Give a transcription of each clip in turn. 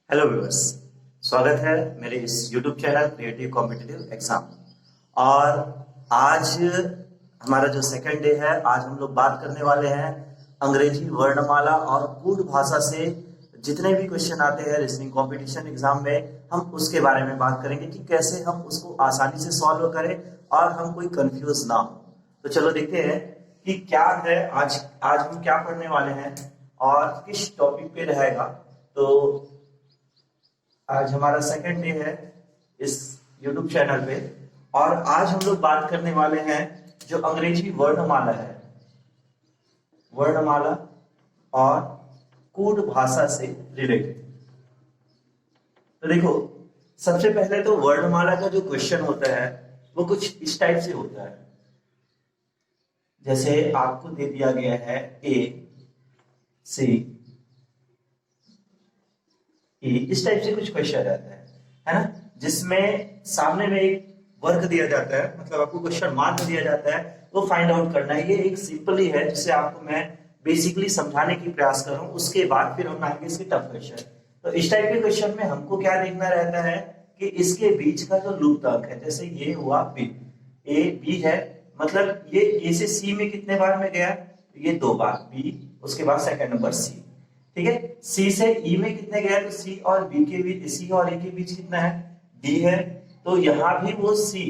Hello viewers, स्वागत है मेरे इस YouTube channel creative competitive exam. और आज हमारा जो सेकंड डे है, आज हम लोग बात करने वाले हैं अंग्रेजी वर्णमाला और कूट भाषा से जितने भी क्वेश्चन आते हैं रीजनिंग कंपटीशन एग्जाम में, हम उसके बारे में बात करेंगे कि कैसे हम उसको आसानी से सॉल्व करें और हम कोई कंफ्यूज ना हो। तो चलो देखते हैं कि क्या है आज आज हम क्या पढ़ने वाले हैं और किस टॉपिक पे रहेगा। तो आज हमारा सेकंड डे है इस YouTube चैनल पे और आज हम लोग बात करने वाले हैं जो अंग्रेजी वर्णमाला है, वर्णमाला और कूट भाषा से रिलेटेड। तो देखो, सबसे पहले तो वर्णमाला का जो क्वेश्चन होता है वो कुछ इस टाइप से होता है। जैसे आपको दे दिया गया है A C E, इस टाइप से कुछ क्वेश्चन रहता है ना, जिसमें सामने में एक वर्क दिया जाता है, मतलब आपको क्वेश्चन मार्क दिया जाता है, वो फाइंड आउट करना है। ये एक सिंपल ही है जिसे आपको मैं बेसिकली समझाने की प्रयास कर रहा हूँ। उसके बाद फिर हम आएंगे इसके टफ क्वेश्चन। तो इस टाइप के क्वेश्चन में हमको क्या देखना रहता है कि इसके बीच का जो लूप तक है, जैसे ये हुआ बी, ए बी है, मतलब ये ए से सी में कितने बार में गया, ये 2 बार बी, उसके बाद सेकंड नंबर सी, ठीक है। सी से ई में कितने गया, तो सी और बी के बीच, सी और ई के बीच कितना है, डी है। तो यहां भी वो सी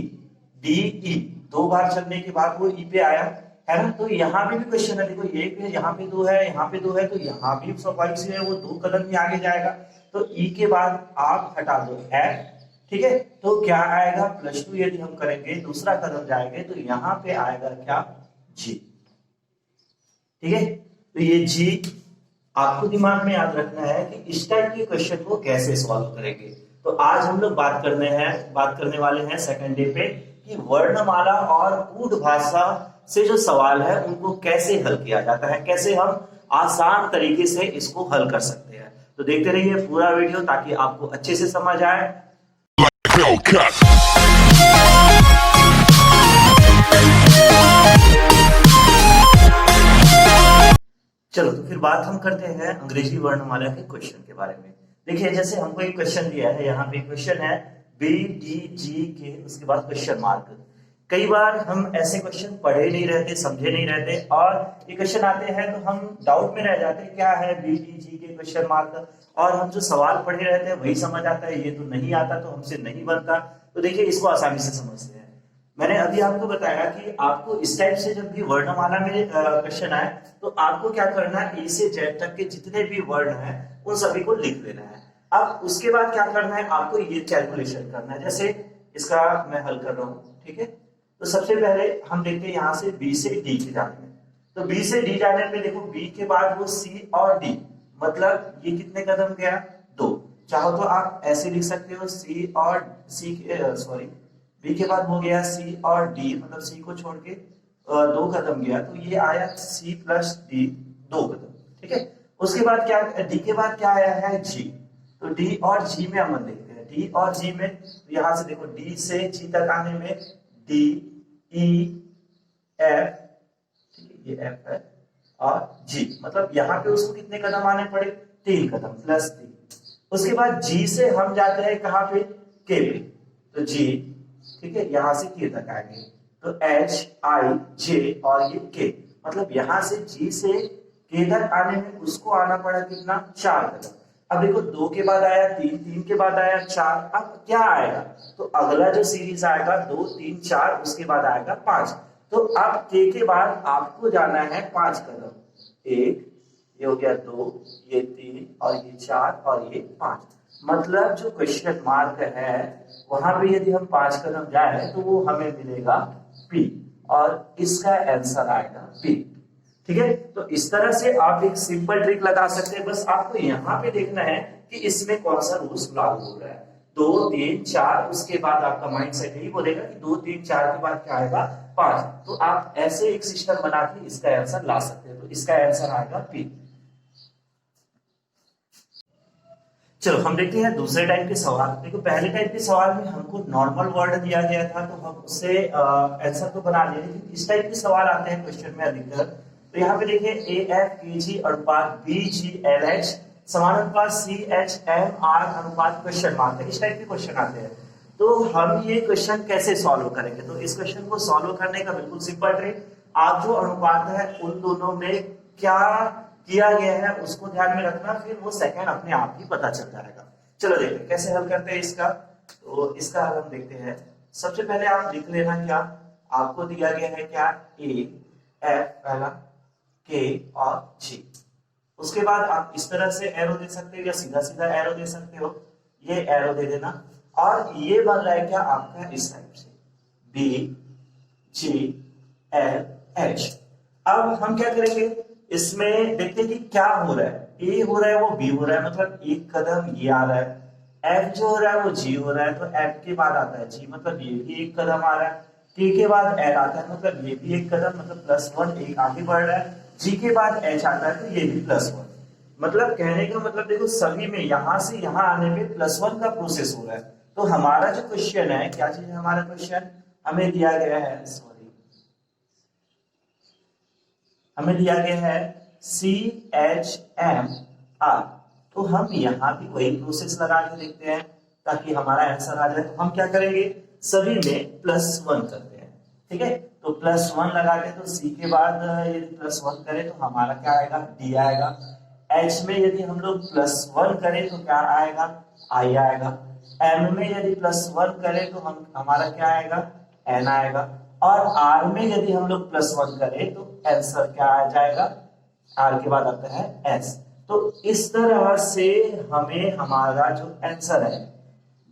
डी ई 2 बार चलने के बाद वो ई पे आया, है ना। तो यहाँ भी क्वेश्चन है, देखो ये पे यहाँ पे 2 है, यहाँ पे 2 है, तो यहाँ भी स्वाभाविक से है वो 2 कदम ही आगे जाएगा। तो ई के बाद आप हटा दो एफ, ठीक है। तो क्या आएगा, +2 यदि हम करेंगे, दूसरा कदम जाएंगे तो यहाँ पे आएगा क्या, जी, ठीक है। तो ये जी आपको दिमाग में याद रखना है कि इस टाइप के क्वेश्चन को कैसे सॉल्व करेंगे। तो आज हम लोग बात करने वाले हैं सेकंड डे पे कि वर्णमाला और कूट भाषा से जो सवाल है उनको कैसे हल किया जाता है, कैसे हम आसान तरीके से इसको हल कर सकते हैं। तो देखते रहिए पूरा वीडियो ताकि आपको अच्छे से समझ आए। चलो तो फिर बात हम करते हैं अंग्रेजी वर्णमाला के क्वेश्चन के बारे में। देखिए, जैसे हमको एक क्वेश्चन दिया है, यहाँ पे क्वेश्चन है बी डी जी के, उसके बाद क्वेश्चन मार्क। कई बार हम ऐसे क्वेश्चन पढ़े नहीं रहते, समझे नहीं रहते, और ये क्वेश्चन आते हैं तो हम डाउट में रह जाते हैं क्या है बी डी जी के क्वेश्चन मार्क, और हम जो सवाल पढ़े रहते हैं वही समझ आता है, ये तो नहीं आता, तो हमसे नहीं बनता। तो देखिए, इसको आसानी से समझते हैं। मैंने अभी आपको बताया कि आपको इस टाइप से जब भी वर्णमाला में क्वेश्चन आए तो आपको क्या करना है, ए से जेड तक के जितने भी वर्ण हैं उन सभी को लिख लेना है। अब उसके बाद क्या करना है, आपको ये कैलकुलेशन करना है। जैसे इसका मैं हल कर रहा हूँ, ठीक है। तो सबसे पहले हम देखते हैं यहाँ से बी से डी के जाने में। तो बी से डी जाने में देखो, बी के बाद वो सी और डी, मतलब ये कितने कदम गया, 2। चाहो तो आप ऐसे लिख सकते हो, सी और सी, सॉरी, बी के बाद हो गया सी और डी, मतलब सी को छोड़ के 2 कदम गया, तो ये आया सी प्लस डी, 2 कदम, ठीक है। उसके बाद क्या, डी के बाद क्या आया है, जी। तो डी और जी में हम देखते हैं, डी और जी में यहां से देखो, डी से जी तक आने में डी ई एफ, ठीक है, ये एफ है, और जी, मतलब यहाँ पे उसको कितने कदम आने पड़े, 3 कदम प्लस 3। उसके बाद जी से हम जाते हैं कहाँ पे, के पे, तो जी, ठीक है, यहां से के तक आएंगे, तो एच आई जे और ये के, मतलब यहां से जी से के तक आने में उसको आना पड़ा कितना, 4 कदम। अब देखो, 2 के बाद आया 3, 3 के बाद आया 4, अब क्या आएगा, तो अगला जो सीरीज आएगा 2 3 4, उसके बाद आएगा 5। तो अब के बाद आपको जाना है 5 कदम, 1, ये हो गया 2, ये 3 और ये 4 और ये 5, मतलब जो क्वेश्चन मार्क है वहां पे यदि हम 5 कदम जाए तो वो हमें मिलेगा P, और इसका आंसर आएगा P, ठीक है। तो इस तरह से आप एक सिंपल ट्रिक लगा सकते हैं। बस आपको यहाँ पे देखना है कि इसमें कौन सा रूल्स लागू हो रहा है, 2 3 4, उसके बाद आपका माइंड सेट यही बोलेगा कि 2 3 4 के बाद क्या आएगा, 5। तो आप ऐसे एक सिस्टम बना के इसका आंसर ला सकते हैं। तो इसका आंसर आएगा P। चलो हम देखते हैं दूसरे टाइप के सवाल। देखो, पहले टाइप के सवाल में हमको नॉर्मल वर्ड दिया गया था तो हम उससे आंसर तो बना लिए, लेकिन इस टाइप के सवाल आते हैं क्वेश्चन में अधिकतर। तो यहाँ पे देखिए, ए एफ के जी अनुपात बी जी एल एच समानुपात CHMR अनुपात क्वेश्चन मार्क है, इस टाइप के क्वेश्चन आते हैं। तो हम ये क्वेश्चन कैसे सॉल्व करेंगे? तो इस क्वेश्चन को सॉल्व करने का बिल्कुल सिंपल ट्रिक, आप जो अनुपात है उन दोनों में क्या किया गया है उसको ध्यान में रखना, फिर वो सेकंड अपने आप ही पता चल जाएगा। चलो देखते हैं कैसे हल करते हैं इसका। तो इसका हल हम देखते हैं। सबसे पहले आप लिख लेना, क्या आपको दिया गया है, क्या A F पहला, K और G। उसके बाद आप इस तरह से एरो दे सकते हो या सीधा सीधा एरो दे सकते हो, ये एरो दे देना। और ये बन रहा है क्या आपका इस टाइप से B G L H। अब हम क्या करेंगे, इसमें देखते हैं कि क्या हो रहा है। ए हो रहा है वो बी हो रहा है, मतलब एक कदम ये आ रहा है। एफ जो हो रहा है वो जी हो रहा है, तो एफ के बाद आता है जी, मतलब ये भी एक कदम आ रहा है। के बाद एल आता है, मतलब ये भी एक कदम, मतलब +1 एक आगे बढ़ रहा है। जी के बाद एच आता है, तो ये भी +1। मतलब कहने का मतलब देखो, सभी में यहां से यहां आने में +1 का प्रोसेस हो रहा है। तो हमारा जो क्वेश्चन है, क्या चीज है हमारा क्वेश्चन, हमें दिया गया है, हमें दिया गया है CHMR। तो हम यहाँ भी वही प्रोसेस लगा के देखते हैं ताकि हमारा आंसर आ जाए। तो हम क्या करेंगे, सभी में +1 करते हैं, ठीक है। तो +1 लगा के, तो C के बाद यदि +1 करें तो हमारा क्या आएगा, D आएगा। H में यदि हम लोग +1 करें तो क्या आएगा, I आएगा। M में यदि +1 करें तो हमारा क्या आएगा, N आएगा। और R में यदि हम लोग +1 करें तो आंसर क्या आ जाएगा, R के बाद आता है S। तो इस तरह से हमें हमारा जो आंसर है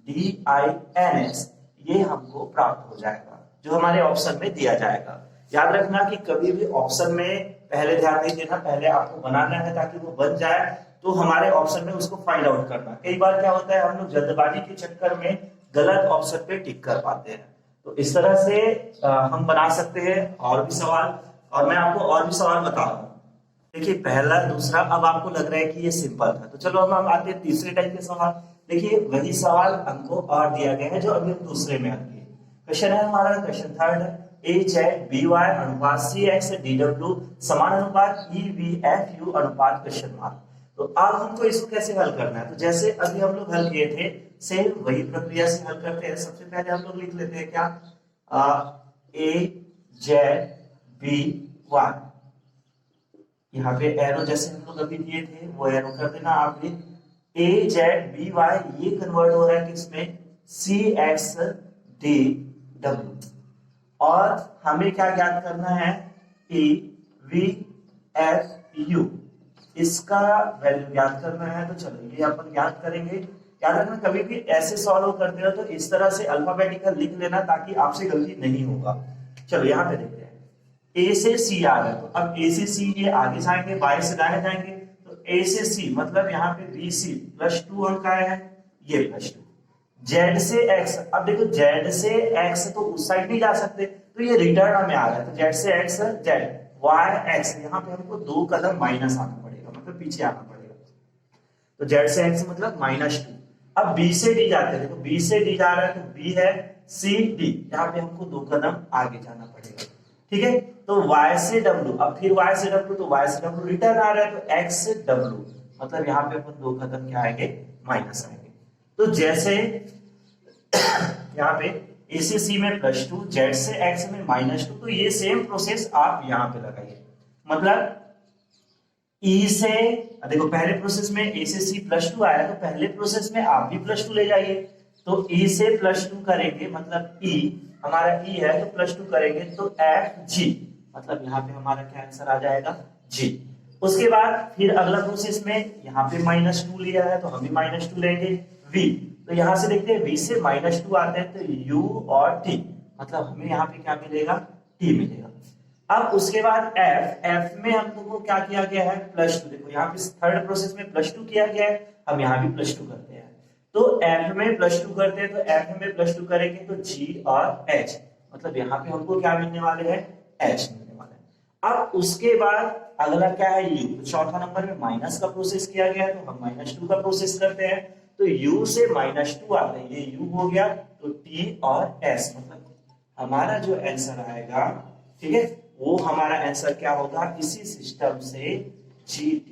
DINS, ये हमको प्राप्त हो जाएगा, जो हमारे ऑप्शन में दिया जाएगा। याद रखना कि कभी भी ऑप्शन में पहले ध्यान नहीं देना, पहले आपको बनाना है ताकि वो बन जाए, तो हमारे ऑप्शन में उसको फाइंड आउट करना। कई बार क्या होता है, हम लोग जल्दबाजी के चक्कर में गलत ऑप्शन पे टिक कर पाते हैं। तो इस तरह से हम बना सकते हैं और भी सवाल, और मैं आपको और भी सवाल बता रहा हूँ। देखिए पहला दूसरा, अब आपको लग रहा है कि ये सिंपल था, तो चलो हम आते हैं तीसरे टाइप के सवाल। देखिए वही सवाल हमको और दिया गया है जो अभी हम दूसरे में आते हैं। क्वेश्चन है हमारा, क्वेश्चन थर्ड है, AZBY अनुपात CXDW समान अनुपात EVFU अनुपात क्वेश्चन मार्क। तो अब हमको इसको कैसे हल करना है, तो जैसे अभी हम लोग हल किए थे, सेम वही प्रक्रिया से हल करते हैं। सबसे पहले हम लोग लिख लेते हैं क्या, AZBY, यहाँ पे एरो जैसे हम लोग अभी दिए थे वो एरो कर देना आपने। AZBY ये कन्वर्ट हो रहा है किसमें, CXDW। और हमें क्या ज्ञात करना है, EVFU, इसका वैल्यू ज्ञात करना है। तो चलो ये अपन ज्ञात करेंगे। याद रखना कभी भी ऐसे सॉल्व करते हो तो इस तरह से अल्फाबेटिकल लिख लेना ताकि आपसे गलती नहीं होगा। चलो यहाँ पे देखते हैं, A से C आ रहा है, तो अब A से C ये आगे जाएंगे, बाएं से दाएं जाएंगे, तो A से C मतलब यहाँ पे BC +2 अंक आए हैं, ये +2। Z से X, अब देखो Z से X तो उस साइड नहीं जा सकते, तो ये रिटर्न में आ रहा है, तो Z से X Z Y X, यहाँ पे हमको 2 कदम माइनस आना पड़ेगा, मतलब पीछे आना पड़ेगा। तो Z से X मतलब -2। अब B से D जाते हैं, तो B से D जा रहा है, तो B है CD, यहाँ पे हमको 2 कदम आगे जाना पड़ेगा, ठीक है। तो Y से W, अब फिर Y से W, तो Y से W रिटर्न आ रहा है, तो X से W मतलब यहाँ पे अपन 2 कदम क्या आएंगे, माइनस आएंगे। तो जैसे यहाँ पे A से C में +2, Z से X में -2, तो ये सेम प्रोसेस आप यहाँ पे लगाइए। मतलब E से, देखो पहले प्रोसेस में A से C +2 आया, तो पहले प्रोसेस में आप भी +2 ले जाइए। तो E से +2 करेंगे, मतलब E हमारा E है, तो +2 करेंगे तो FG, मतलब यहाँ पे हमारा क्या आंसर आ जाएगा, G। उसके बाद फिर अगला प्रोसेस में यहाँ पे -2 लिया है, तो हम भी -2 लेंगे। V, तो यहाँ से देखते हैं V से -2 आते हैं, तो U और T, मतलब हमें यहाँ पे क्या मिलेगा, T मिलेगा। अब उसके बाद F में हम लोगों को क्या किया गया है, +2। देखो यहाँ पे थर्ड प्रोसेस में +2 किया गया है, हम यहाँ भी +2 करते हैं। तो F में +2 करते हैं, तो F में +2 करेंगे तो G और H, मतलब यहाँ पे हमको क्या मिलने वाले हैं, H मिलने वाले हैं। अब उसके बाद अगला क्या है, U। तो चौथा नंबर में माइनस का प्रोसेस किया गया है, तो हम -2 का प्रोसेस करते हैं। तो U से -2 आते हैं, ये U हो गया, तो T और S, मतलब हमारा जो आंसर आएगा, ठीक है, वो हमारा आंसर क्या होगा, इसी सिस्टम से GT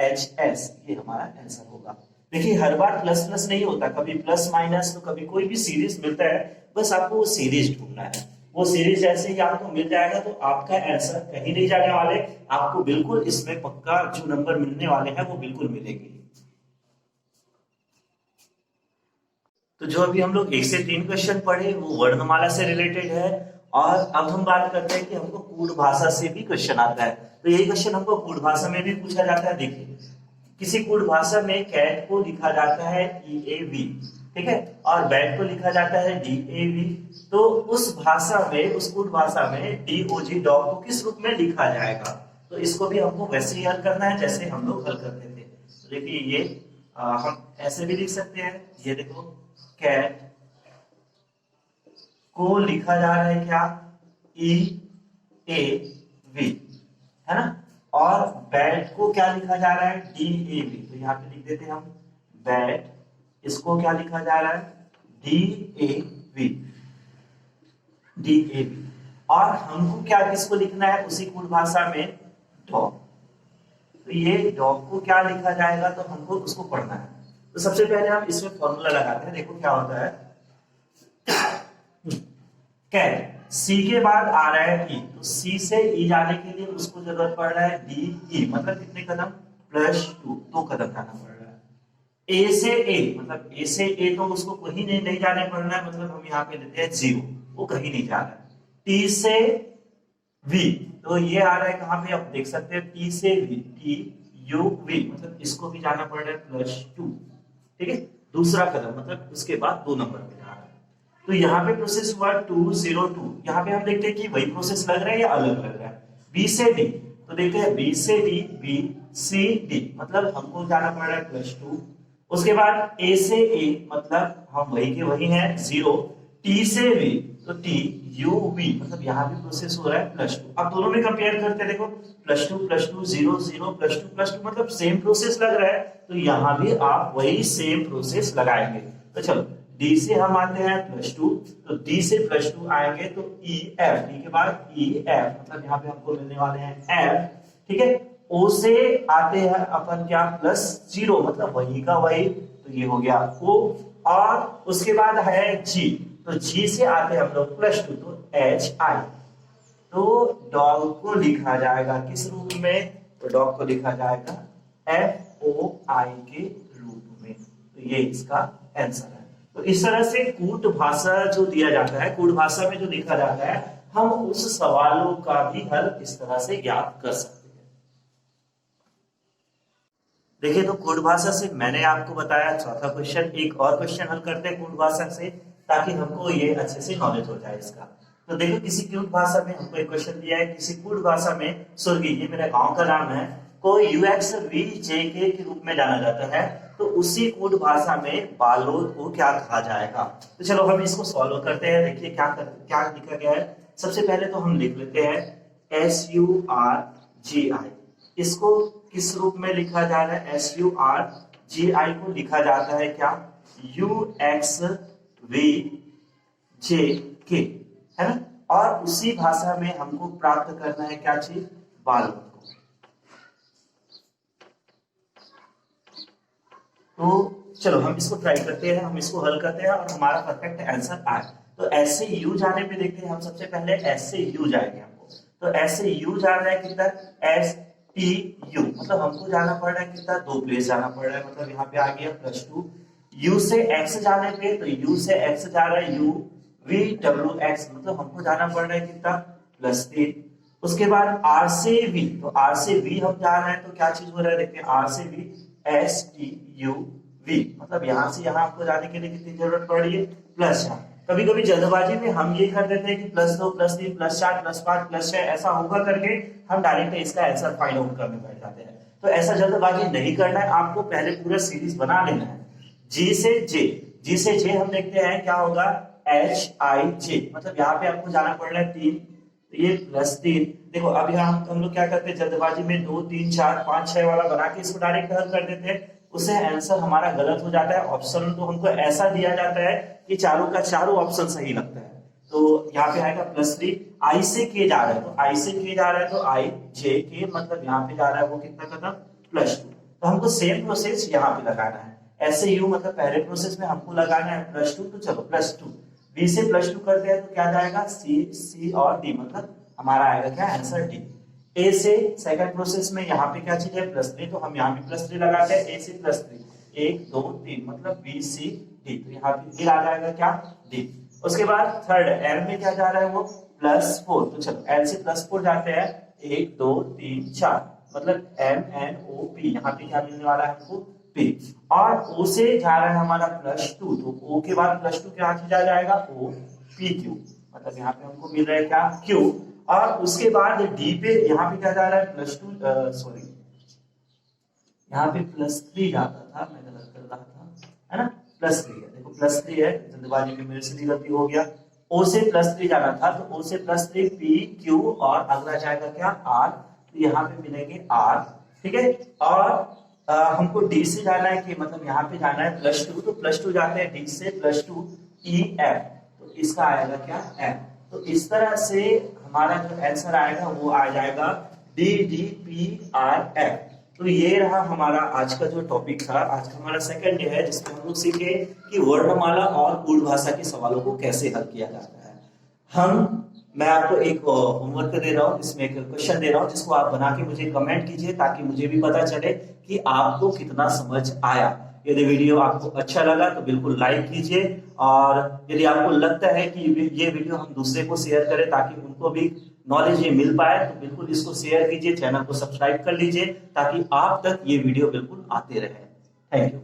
HS ये हमारा आंसर होगा। देखिए हर बार प्लस प्लस नहीं होता, कभी प्लस माइनस, तो कभी कोई भी सीरीज मिलता है, बस आपको वो सीरीज ढूंढना है। वो सीरीज जैसे ही आपको मिल जाएगा तो आपका आंसर कहीं नहीं जाने वाले, आपको बिल्कुल इसमें पक्का जो नंबर मिलने वाले हैं वो बिल्कुल मिलेंगे। तो जो अभी हम लोग 1 से 3 क्वेश्चन पढ़े वो वर्णमाला से रिलेटेड है, और अब हम बात करते हैं कि हमको कूट भाषा से भी क्वेश्चन आता है। तो यही क्वेश्चन हमको कूट भाषा में भी पूछा जाता है। देखिए किसी कूट भाषा में कैट को लिखा जाता है EAV, ठीक है, और बैट को लिखा जाता है DAV। तो उस भाषा में, उस कूट भाषा में DOG डॉग को किस रूप में लिखा जाएगा? तो इसको भी हमको वैसे ही हल करना है जैसे हम लोग हल करते थे। तो देखिए ये हम ऐसे भी लिख सकते हैं, ये देखो कैट को लिखा जा रहा है क्या? EAV, है ना, और बैट को क्या लिखा जा रहा है? DAV। तो यहाँ पे लिख देते हैं हम बैट, इसको क्या लिखा जा रहा है? DAV, DAV। और हमको क्या किसको लिखना है उसी कूट भाषा में? डॉग। तो ये डॉग को क्या लिखा जाएगा? तो हमको उसको पढ़ना है। तो सबसे पहले हम इसमें फॉर्मूला लगाते हैं। देखो क्या होता है, कैट सी के बाद आ रहा है ई, तो सी से ई जाने के लिए उसको जरूरत पड़ रहा है DE, मतलब कितने कदम? +2, 2 कदम जाना पड़ रहा है। ए से ए, मतलब ए से ए तो उसको कहीं नहीं जाने पड़ना है, मतलब हम यहाँ पे लेते हैं 0, वो कहीं नहीं जा रहा है। टी से वी, तो ये आ रहा है कहाँ पे? आप देख सकते हैं टी से वी, TUV, मतलब इसको भी जाना पड़ रहा है +2, ठीक है, दूसरा कदम, मतलब उसके बाद 2 नंबर पे जा रहा है। तो यहाँ पे प्रोसेस हुआ 202, यहाँ पे हम देखते हैं कि वही प्रोसेस लग रहा है या अलग लग रहा है? B से D, तो देखते हैं B से D, B C D, मतलब हमको जाना पड़ रहा है +2। उसके बाद A से A, मतलब हम वही के वही हैं 0। T से V, तो TUV, मतलब यहाँ भी प्रोसेस हो रहा है +2। अब दोनों में कंपेयर करते हैं, देखो +2 +2 0 0 +2 +2, मतलब सेम प्रोसेस लग रहा है, तो यहाँ भी आप वही सेम प्रोसेस लगाएंगे। तो चलो D से हम आते हैं +2, तो D से +2 आएंगे तो EF, D के बाद EF, मतलब यहाँ पे हमको मिलने वाले हैं F, ठीक है। O से आते हैं अपन क्या? +0, मतलब वही का वही, तो ये हो गया O, और उसके बाद है G, तो G से आते हैं हम लोग +2, तो HI। तो डॉग को लिखा जाएगा किस रूप में? तो डॉग को लिखा जाएगा FOI के रूप में। तो ये इसका आंसर है। तो इस तरह से कूट भाषा जो दिया जाता है, कूट भाषा में जो लिखा जाता है, हम उस सवालों का भी हल इस तरह से ज्ञात कर सकते हैं। देखिए तो कूट भाषा से मैंने आपको बताया चौथा क्वेश्चन, एक और क्वेश्चन हल करते हैं कूट भाषा से, ताकि हमको ये अच्छे से नॉलेज हो जाए इसका। तो देखो किसी कूट भाषा में हमको एक क्वेश्चन दिया है, किसी कूट भाषा में सुर्गी, ये मेरा गांव का नाम है, को UXVJK के रूप में जाना जाता है, तो उसी कूट भाषा में बालोद को क्या कहा जाएगा? तो चलो हम इसको सॉल्व करते हैं। देखिए क्या लिखा गया है। सबसे पहले तो हम लिख लेते हैं SURGI, इसको किस रूप में लिखा जा रहा है? SURGI को लिखा जाता है क्या? UXVJK, है ना, और उसी भाषा में हमको प्राप्त करना है क्या चीज? बालोद को। तो चलो हम इसको ट्राई करते हैं, हम इसको हल करते हैं और हमारा परफेक्ट आंसर आए। तो S से U जाने पे देखते हैं, हम सबसे पहले S से U जाएंगे हमको। तो S से U जा रहा है कितना? STU, मतलब हमको जाना पड़ रहा है कितना? 2 प्लेस जाना पड़ रहा है, मतलब यहाँ पे आ गया +2। U से X जाने पे, तो U से X जा रहा है UVWX, मतलब हमको जाना पड़ रहा है कितना? +3। उसके बाद R से V, तो R से V हम जा रहे हैं, तो क्या चीज हो रहा है? देखिए R से V STUV, मतलब यहाँ से यहाँ आपको जाने के लिए कितनी जरूरत पड़ रही है? +4। कभी कभी जल्दबाजी में हम ये कर देते हैं कि +2 +3 +4 +5 +6 ऐसा होगा करके हम डायरेक्ट इसका आंसर फाइंड आउट करने बैठ जाते हैं। तो ऐसा जल्दबाजी नहीं करना है, आपको पहले पूरा सीरीज बना लेना है। G से J हम देखते हैं क्या होगा? HIJ, मतलब यहाँ पे आपको जाना पड़ रहा है 3, तो ये +3। देखो अब यहाँ हम लोग क्या करते हैं, जल्दबाजी में 2 3 4 5 6 वाला बना के इसको डायरेक्ट हल कर देते हैं, उससे आंसर हमारा गलत हो जाता है। ऑप्शन तो हमको ऐसा दिया जाता है कि चारों का चारों ऑप्शन सही लगता है। तो यहाँ पे आएगा +3। I से K जा रहा है, तो I से K जा रहा है, तो IJK, मतलब यहाँ पे जा रहा है वो कितना कदम? +2। तो हमको सेम प्रोसेस यहाँ पे लगाना है। ऐसे यू मतलब पहले प्रोसेस में हमको लगाना है +2, तो चलो +2 बी से +2 करते हैं तो क्या जाएगा सी और डी, मतलब हमारा आएगा क्या आंसर डी। ए से सेकंड प्रोसेस में यहाँ पे क्या चीज है +3, तो हम यहाँ पे +3 लगाते हैं। ए से +3 1 2 3 मतलब बी सी डी, तो यहाँ पे फिर आ जाएगा क्या डी। उसके बाद थर्ड एल में क्या जा रहा है वो +4, तो चलो एल से +4 जाते हैं 1 2 3 4 मतलब MNOP, यहाँ पे क्या मिलने वाला है हमको P। और O से जा रहा है हमारा +2, तो O के बाद +2 क्या चीज आ जाएगा O PQ, मतलब यहाँ पे हमको मिल रहा है क्या Q। और उसके बाद D पे यहाँ पे क्या जा रहा है +2 सॉरी यहाँ पे +3 जाता था, मैं गलत कर रहा था, है ना +3 है, देखो +3 है, जल्दबाजी में मेरे से गलती हो गया। O से +3 जाना था तो O से +3 P Q और अगला जाएगा क्या R, तो यहाँ पे मिलेंगे R, ठीक है। और हमको D से जाना है कि मतलब यहाँ पे जाना है +2, तो +2 जाते हैं D से +2 E F, तो इसका आएगा क्या F। तो इस तरह से हमारा जो आंसर आएगा वो आ जाएगा D D P R F। तो ये रहा हमारा आज का जो टॉपिक था। आज का हमारा सेकंड डे है जिसमें हम लोग सीखे कि वर्णमाला और ऊर्ध्व भाषा के सवालों को कैसे हल किया जाता है। मैं आपको एक होमवर्क दे रहा हूँ, इसमें एक क्वेश्चन दे रहा हूँ जिसको आप बना के मुझे कमेंट कीजिए ताकि मुझे भी पता चले कि आपको कितना समझ आया। यदि वीडियो आपको अच्छा लगा तो बिल्कुल लाइक कीजिए, और यदि आपको लगता है कि ये वीडियो हम दूसरे को शेयर करें ताकि उनको भी नॉलेज ये मिल पाए तो बिल्कुल इसको शेयर कीजिए, चैनल को सब्सक्राइब कर लीजिए ताकि आप तक ये वीडियो बिल्कुल आते रहे। Thank you.